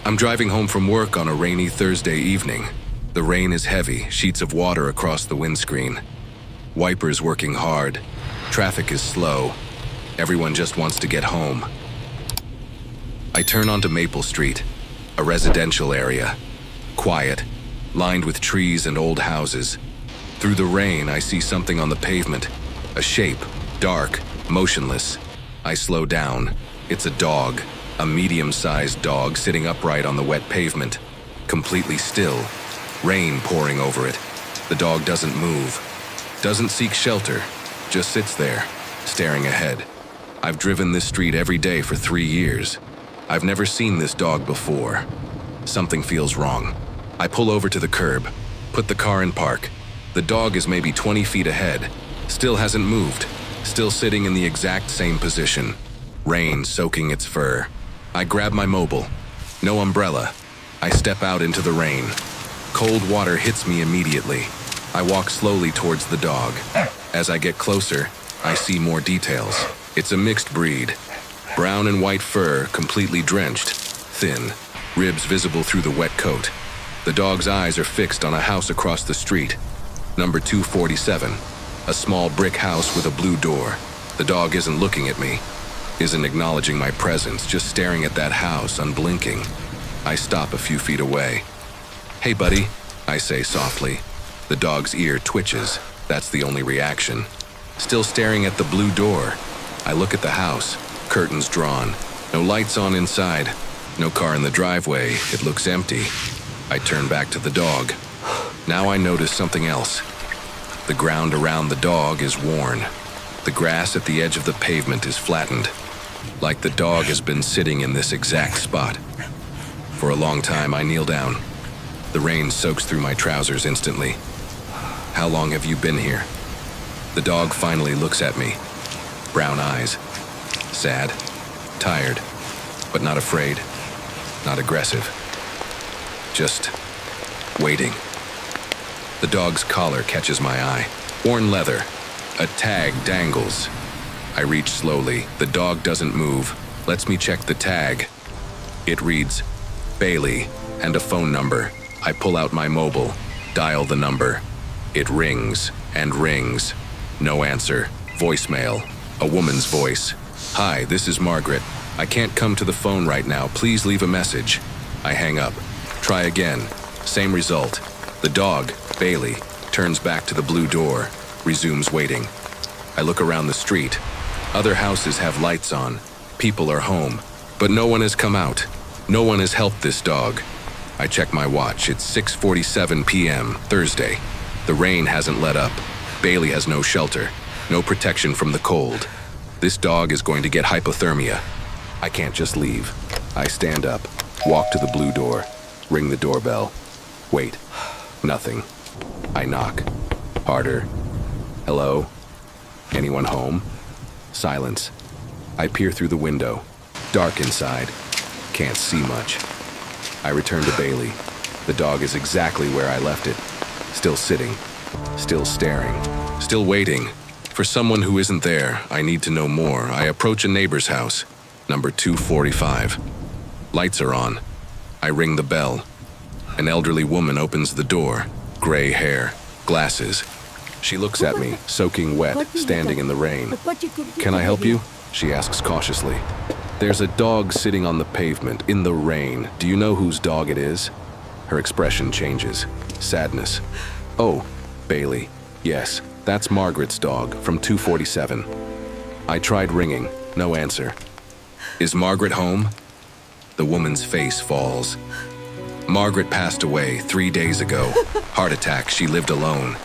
I'm driving home from work on a rainy Thursday evening. The rain is heavy, sheets of water across the windscreen. Wipers working hard. Traffic is slow. Everyone just wants to get home. I turn onto Maple Street, a residential area. Quiet, lined with trees and old houses. Through the rain, I see something on the pavement. A shape, dark, motionless. I slow down. It's a dog, a medium-sized dog sitting upright on the wet pavement, completely still, rain pouring over it. The dog doesn't move, doesn't seek shelter, just sits there, staring ahead. I've driven this street every day for 3 years. I've never seen this dog before. Something feels wrong. I pull over to the curb, put the car in park. The dog is maybe 20 feet ahead, still hasn't moved, still sitting in the exact same position, rain soaking its fur. I grab my mobile. No umbrella. I step out into the rain. Cold water hits me immediately. I walk slowly towards the dog. As I get closer, I see more details. It's a mixed breed. Brown and white fur, completely drenched. Thin. Ribs visible through the wet coat. The dog's eyes are fixed on a house across the street. Number 247. A small brick house with a blue door. The dog isn't looking at me. Isn't acknowledging my presence, just staring at that house, unblinking. I stop a few feet away. "Hey, buddy," I say softly. The dog's ear twitches. That's the only reaction. Still staring at the blue door. I look at the house, curtains drawn. No lights on inside. No car in the driveway. It looks empty. I turn back to the dog. Now I notice something else. The ground around the dog is worn. The grass at the edge of the pavement is flattened, like the dog has been sitting in this exact spot. For a long time, I kneel down. The rain soaks through my trousers instantly. "How long have you been here?" The dog finally looks at me. Brown eyes. Sad, tired, but not afraid, not aggressive. Just waiting. The dog's collar catches my eye. Worn leather. A tag dangles. I reach slowly. The dog doesn't move. Lets me check the tag. It reads, Bailey, and a phone number. I pull out my mobile, dial the number. It rings and rings. No answer. Voicemail. A woman's voice. "Hi, this is Margaret. I can't come to the phone right now. Please leave a message." I hang up. Try again. Same result. The dog, Bailey, turns back to the blue door, resumes waiting. I look around the street. Other houses have lights on. People are home. But no one has come out. No one has helped this dog. I check my watch. It's 6:47 p.m., Thursday. The rain hasn't let up. Bailey has no shelter, no protection from the cold. This dog is going to get hypothermia. I can't just leave. I stand up, walk to the blue door, ring the doorbell. Wait. Nothing. I knock. Harder. "Hello? Anyone home?" Silence. I peer through the window. Dark inside. Can't see much. I return to Bailey. The dog is exactly where I left it. Still sitting. Still staring. Still waiting. For someone who isn't there, I need to know more. I approach a neighbor's house. Number 245. Lights are on. I ring the bell. An elderly woman opens the door. Gray hair. Glasses. She looks at me, soaking wet, standing in the rain. "Can I help you?" she asks cautiously. "There's a dog sitting on the pavement, in the rain. Do you know whose dog it is?" Her expression changes. Sadness. "Oh, Bailey. Yes, that's Margaret's dog, from 247. I tried ringing. No answer." "Is Margaret home?" The woman's face falls. "Margaret passed away 3 days ago. Heart attack, she lived alone."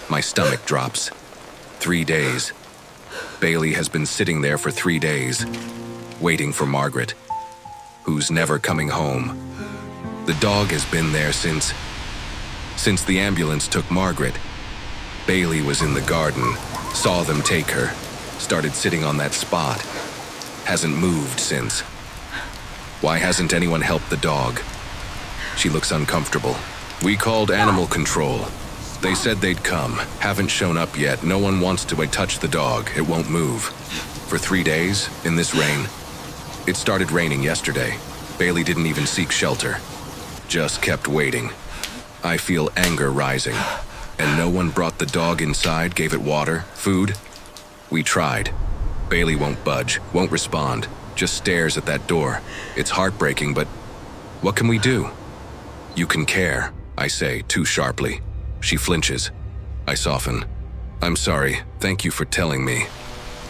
My stomach drops. 3 days. Bailey has been sitting there for 3 days, waiting for Margaret, who's never coming home. The dog has been there since the ambulance took Margaret. Bailey was in the garden, saw them take her, started sitting on that spot. Hasn't moved since. Why hasn't anyone helped the dog? She looks uncomfortable. "We called animal control. They said they'd come. Haven't shown up yet. No one wants to touch the dog. It won't move. For 3 days, in this rain. It started raining yesterday. Bailey didn't even seek shelter. Just kept waiting. I feel anger rising. And no one brought the dog inside, gave it water, food? We tried. Bailey won't budge, won't respond, just stares at that door. It's heartbreaking, but what can we do? You can care, I say, too sharply. She flinches. I soften. I'm sorry, thank you for telling me.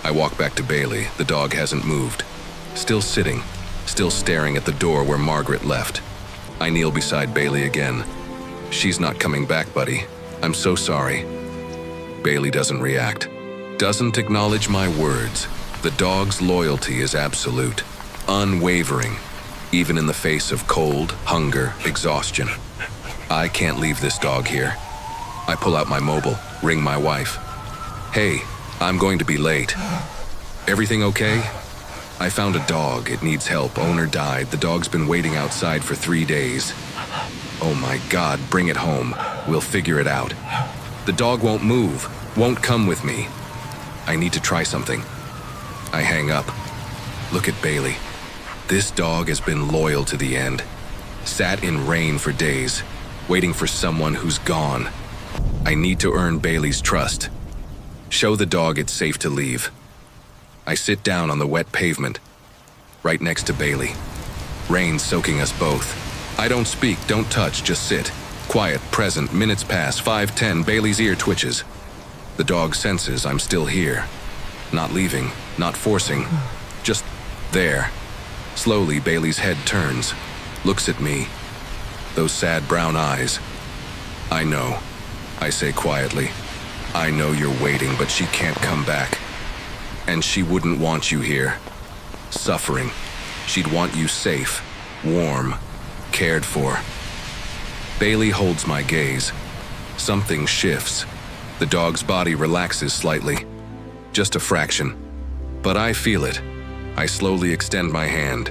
I walk back to Bailey. The dog hasn't moved. Still sitting, still staring at the door where Margaret left. I kneel beside Bailey again. She's not coming back, buddy. I'm so sorry. Bailey doesn't react. Doesn't acknowledge my words. The dog's loyalty is absolute, unwavering, even in the face of cold, hunger, exhaustion. I can't leave this dog here. I pull out my mobile, ring my wife. Hey, I'm going to be late. Everything okay? I found a dog. It needs help. Owner died. The dog's been waiting outside for 3 days. Oh my God, bring it home. We'll figure it out. The dog won't move, won't come with me. I need to try something. I hang up. Look at Bailey. This dog has been loyal to the end. Sat in rain for days, waiting for someone who's gone. I need to earn Bailey's trust. Show the dog it's safe to leave. I sit down on the wet pavement, right next to Bailey. Rain soaking us both. I don't speak, don't touch, just sit. Quiet, present, minutes pass, 5, 10, Bailey's ear twitches. The dog senses I'm still here. Not leaving, not forcing, just there. Slowly, Bailey's head turns, looks at me. Those sad brown eyes. I know, I say quietly. I know you're waiting, but she can't come back. And she wouldn't want you here. Suffering. She'd want you safe, warm, cared for. Bailey holds my gaze. Something shifts. The dog's body relaxes slightly. Just a fraction. But I feel it. I slowly extend my hand.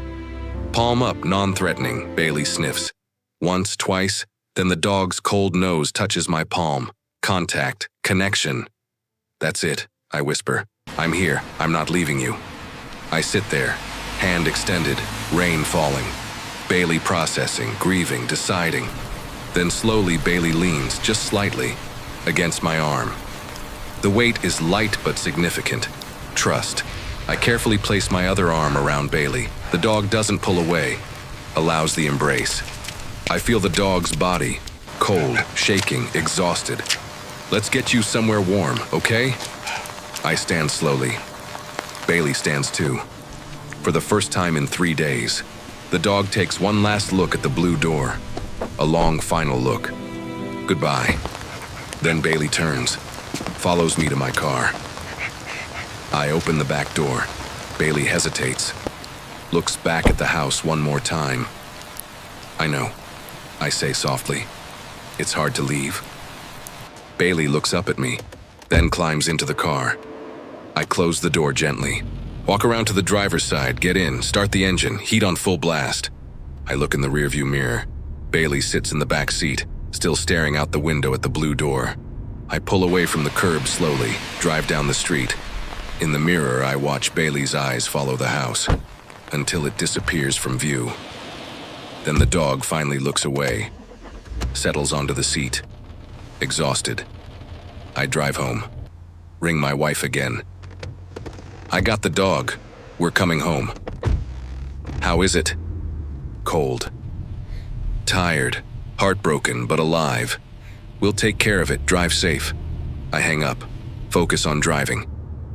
Palm up, non-threatening, Bailey sniffs. Once, twice, then the dog's cold nose touches my palm. Contact, connection. That's it, I whisper. I'm here, I'm not leaving you. I sit there, hand extended, rain falling. Bailey processing, grieving, deciding. Then slowly Bailey leans, just slightly, against my arm. The weight is light but significant. Trust. I carefully place my other arm around Bailey. The dog doesn't pull away, allows the embrace. I feel the dog's body, cold, shaking, exhausted. Let's get you somewhere warm, okay? I stand slowly. Bailey stands too. For the first time in 3 days, the dog takes one last look at the blue door. A long final look. Goodbye. Then Bailey turns, follows me to my car. I open the back door. Bailey hesitates, looks back at the house one more time. I know, I say softly. It's hard to leave. Bailey looks up at me, then climbs into the car. I close the door gently. Walk around to the driver's side, get in, start the engine, heat on full blast. I look in the rearview mirror. Bailey sits in the back seat, still staring out the window at the blue door. I pull away from the curb slowly, drive down the street. In the mirror, I watch Bailey's eyes follow the house, until it disappears from view. Then the dog finally looks away, settles onto the seat, exhausted. I drive home, ring my wife again. I got the dog. We're coming home. How is it? Cold. Tired, heartbroken, but alive. We'll take care of it, drive safe. I hang up, focus on driving.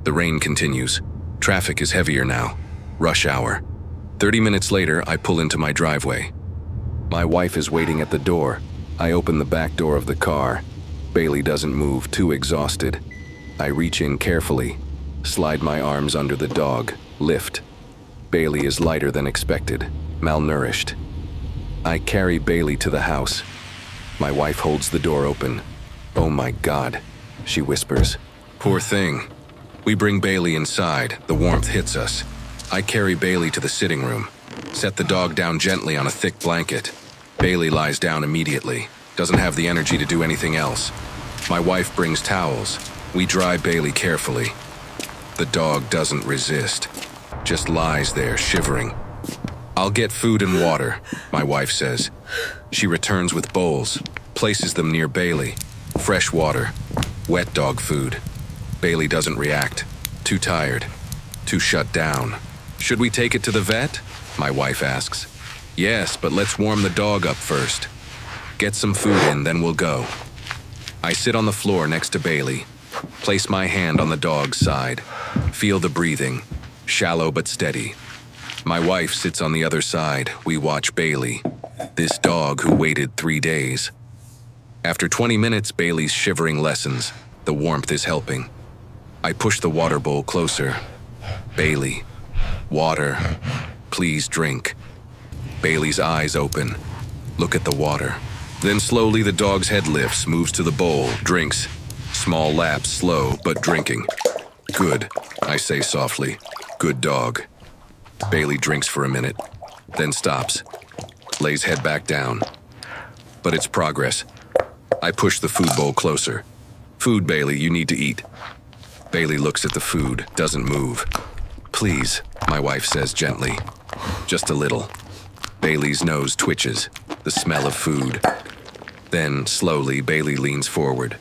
The rain continues. Traffic is heavier now. Rush hour. 30 minutes later, I pull into my driveway. My wife is waiting at the door. I open the back door of the car. Bailey doesn't move, too exhausted. I reach in carefully, slide my arms under the dog, lift. Bailey is lighter than expected, malnourished. I carry Bailey to the house. My wife holds the door open. Oh my God, she whispers. Poor thing. We bring Bailey inside. The warmth hits us. I carry Bailey to the sitting room, set the dog down gently on a thick blanket. Bailey lies down immediately, doesn't have the energy to do anything else. My wife brings towels. We dry Bailey carefully. The dog doesn't resist, just lies there shivering. I'll get food and water, my wife says. She returns with bowls, places them near Bailey. Fresh water, wet dog food. Bailey doesn't react. Too tired. Too shut down. Should we take it to the vet? My wife asks. Yes, but let's warm the dog up first. Get some food in, then we'll go. I sit on the floor next to Bailey. Place my hand on the dog's side. Feel the breathing. Shallow but steady. My wife sits on the other side. We watch Bailey. This dog who waited 3 days. After 20 minutes, Bailey's shivering lessens. The warmth is helping. I push the water bowl closer. Bailey. Water. Please drink. Bailey's eyes open. Look at the water. Then slowly the dog's head lifts, moves to the bowl, drinks. Small laps, slow, but drinking. Good, I say softly. Good dog. Bailey drinks for a minute, then stops. Lays head back down. But it's progress. I push the food bowl closer. Food, Bailey, you need to eat. Bailey looks at the food, doesn't move. Please, my wife says gently. Just a little. Bailey's nose twitches, the smell of food. Then, slowly, Bailey leans forward.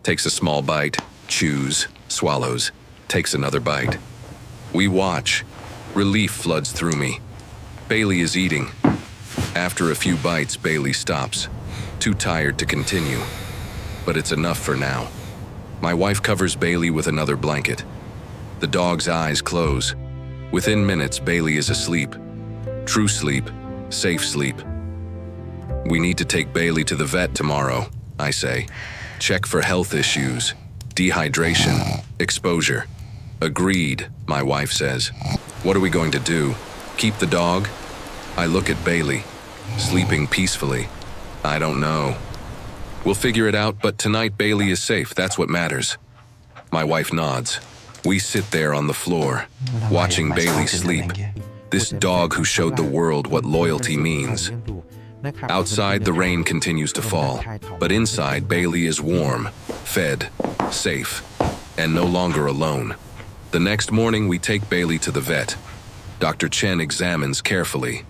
Takes a small bite, chews, swallows, takes another bite. We watch. Relief floods through me. Bailey is eating. After a few bites, Bailey stops. Too tired to continue. But it's enough for now. My wife covers Bailey with another blanket. The dog's eyes close. Within minutes, Bailey is asleep. True sleep, safe sleep. We need to take Bailey to the vet tomorrow, I say. Check for health issues, dehydration, exposure. Agreed, my wife says. What are we going to do? Keep the dog? I look at Bailey, sleeping peacefully. I don't know. We'll figure it out, but tonight Bailey is safe, that's what matters. My wife nods. We sit there on the floor, watching Bailey sleep. This dog who showed the world what loyalty means. Outside, the rain continues to fall, but inside, Bailey is warm, fed, safe, and no longer alone. The next morning, we take Bailey to the vet. Dr. Chen examines carefully.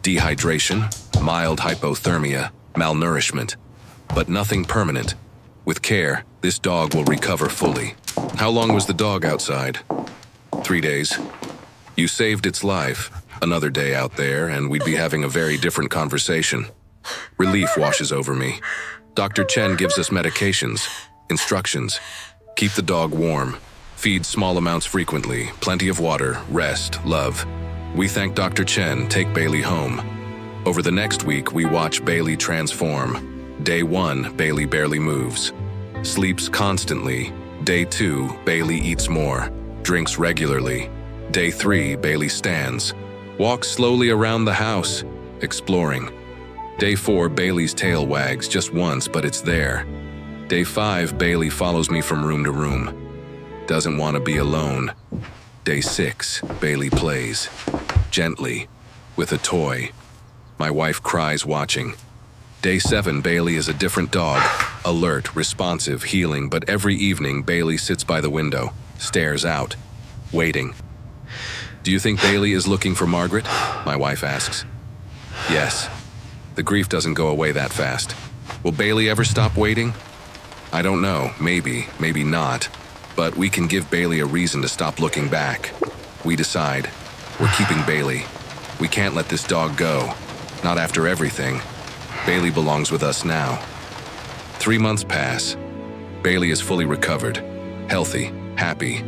Dehydration, mild hypothermia, malnourishment, but nothing permanent. With care, this dog will recover fully. How long was the dog outside? 3 days. You saved its life. Another day out there, and we'd be having a very different conversation. Relief washes over me. Dr. Chen gives us medications, instructions. Keep the dog warm. Feed small amounts frequently, plenty of water, rest, love. We thank Dr. Chen, take Bailey home. Over the next week, we watch Bailey transform. Day 1, Bailey barely moves. Sleeps constantly. Day 2, Bailey eats more. Drinks regularly. Day 3, Bailey stands. Walks slowly around the house, exploring. Day 4, Bailey's tail wags just once, but it's there. Day 5, Bailey follows me from room to room. Doesn't want to be alone. Day 6, Bailey plays. Gently, with a toy. My wife cries watching. Day 7, Bailey is a different dog. Alert, responsive, healing, but every evening Bailey sits by the window, stares out, waiting. Do you think Bailey is looking for Margaret? My wife asks. Yes. The grief doesn't go away that fast. Will Bailey ever stop waiting? I don't know, maybe, maybe not. But we can give Bailey a reason to stop looking back. We decide. We're keeping Bailey. We can't let this dog go. Not after everything. Bailey belongs with us now. 3 months pass. Bailey is fully recovered, healthy, happy.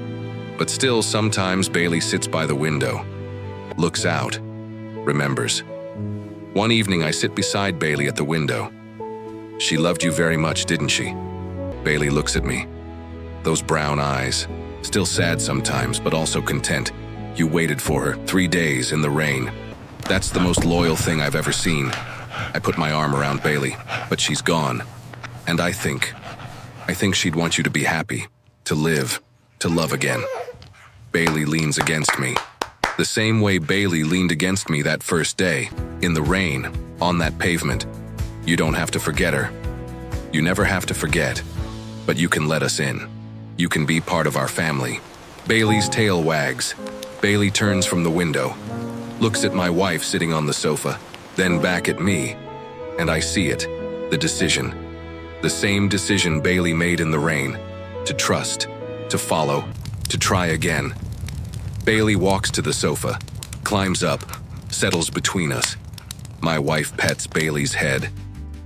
But still, sometimes Bailey sits by the window, looks out, remembers. One evening, I sit beside Bailey at the window. She loved you very much, didn't she? Bailey looks at me. Those brown eyes, still sad sometimes, but also content. You waited for her 3 days in the rain. That's the most loyal thing I've ever seen. I put my arm around Bailey, but she's gone. And I think she'd want you to be happy, to live, to love again. Bailey leans against me. The same way Bailey leaned against me that first day, in the rain, on that pavement. You don't have to forget her. You never have to forget, but you can let us in. You can be part of our family. Bailey's tail wags. Bailey turns from the window. looks at my wife sitting on the sofa, then back at me, and I see it, the decision. The same decision Bailey made in the rain, to trust, to follow, to try again. Bailey walks to the sofa, climbs up, settles between us. My wife pets Bailey's head.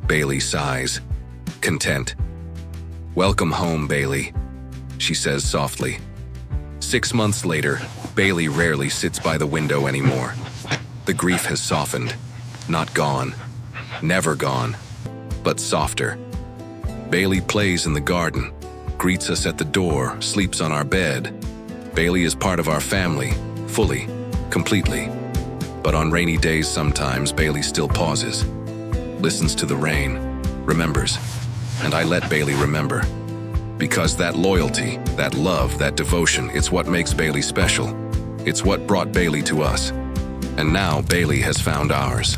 Bailey sighs, content. "Welcome home, Bailey," she says softly. 6 months later, Bailey rarely sits by the window anymore. The grief has softened, not gone, never gone, but softer. Bailey plays in the garden, greets us at the door, sleeps on our bed. Bailey is part of our family, fully, completely. But on rainy days sometimes, Bailey still pauses, listens to the rain, remembers. And I let Bailey remember. Because that loyalty, that love, that devotion, it's what makes Bailey special. It's what brought Bailey to us. And now Bailey has found ours.